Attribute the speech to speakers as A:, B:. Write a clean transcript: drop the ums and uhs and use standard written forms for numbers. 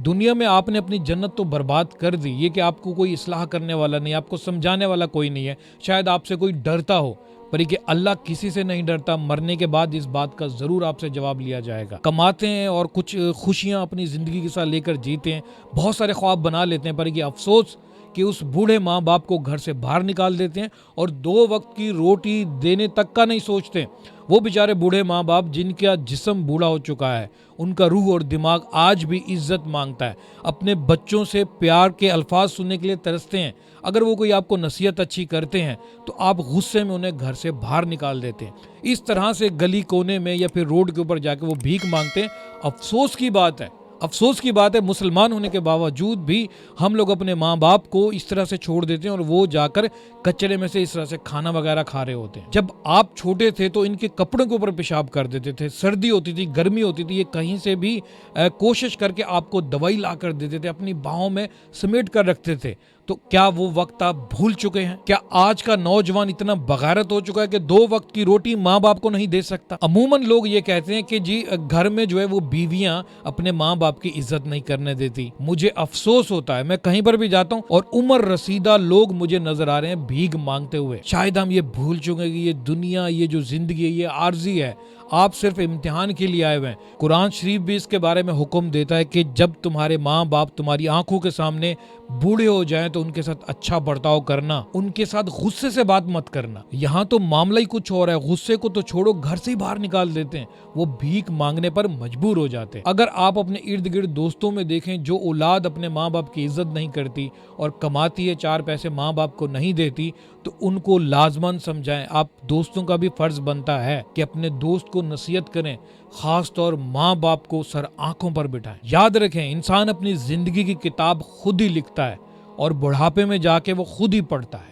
A: दुनिया में आपने अपनी जन्नत तो बर्बाद कर दी, ये कि आपको कोई इस्लाह करने वाला नहीं, आपको समझाने वाला कोई नहीं है, शायद आपसे कोई डरता हो, पर ये कि अल्लाह किसी से नहीं डरता। मरने के बाद इस बात का जरूर आपसे जवाब लिया जाएगा। कमाते हैं और कुछ खुशियां अपनी जिंदगी के साथ लेकर जीते हैं, बहुत सारे ख्वाब बना लेते हैं, पर ये अफसोस कि उस बूढ़े माँ बाप को घर से बाहर निकाल देते हैं और 2 वक्त की रोटी देने तक का नहीं सोचते। वो बेचारे बूढ़े माँ बाप जिनका जिस्म बूढ़ा हो चुका है, उनका रूह और दिमाग आज भी इज्जत मांगता है, अपने बच्चों से प्यार के अल्फाज सुनने के लिए तरसते हैं। अगर वो कोई आपको नसीहत अच्छी करते हैं तो आप गुस्से में उन्हें घर से बाहर निकाल देते हैं। इस तरह से गली कोने में या फिर रोड के ऊपर जाके वो भीख मांगते हैं। अफसोस की बात है, अफसोस की बात है, मुसलमान होने के बावजूद भी हम लोग अपने माँ बाप को इस तरह से छोड़ देते हैं और वो जाकर कचरे में से इस तरह से खाना वगैरह खा रहे होते हैं। जब आप छोटे थे तो इनके कपड़ों के ऊपर पेशाब कर देते थे, सर्दी होती थी, गर्मी होती थी, ये कहीं से भी कोशिश करके आपको दवाई ला कर देते थे, अपनी बाहों में समेट कर रखते थे। तो क्या वो वक्त आप भूल चुके हैं? क्या आज का नौजवान इतना बगारत हो चुका है कि 2 वक्त की रोटी माँ बाप को नहीं दे सकता? अमूमन लोग ये कहते हैं कि जी घर में जो है वो बीवियां अपने माँ बाप की इज्जत नहीं करने देती। मुझे अफसोस होता है, मैं कहीं पर भी जाता हूँ और उम्र रसीदा लोग मुझे नजर आ रहे हैं भीख मांगते हुए। शायद हम ये भूल चुके हैं कि ये दुनिया, ये जो जिंदगी है, ये आर्जी है, आप सिर्फ इम्तिहान के लिए आए हुए हैं। कुरान शरीफ भी इसके बारे में हुक्म देता है कि जब तुम्हारे माँ बाप तुम्हारी आंखों के सामने बूढ़े हो जाएं तो उनके साथ अच्छा बर्ताव करना, उनके साथ गुस्से से बात मत करना। यहाँ तो मामला ही कुछ और है, गुस्से को तो छोड़ो, घर से ही बाहर निकाल देते हैं, वो भीख मांगने पर मजबूर हो जाते हैं। अगर आप अपने इर्द गिर्द दोस्तों में देखें जो औलाद अपने माँ बाप की इज्जत नहीं करती और कमाती है 4 पैसे माँ बाप को नहीं देती, तो उनको लाजमन समझाएं। आप दोस्तों का भी फर्ज बनता है कि अपने दोस्त को नसीहत करें, खास तौर माँ बाप को सर आंखों पर बिठाएं। याद रखें, इंसान अपनी जिंदगी की किताब खुद ही लिखता है और बुढ़ापे में जाके वो खुद ही पढ़ता है।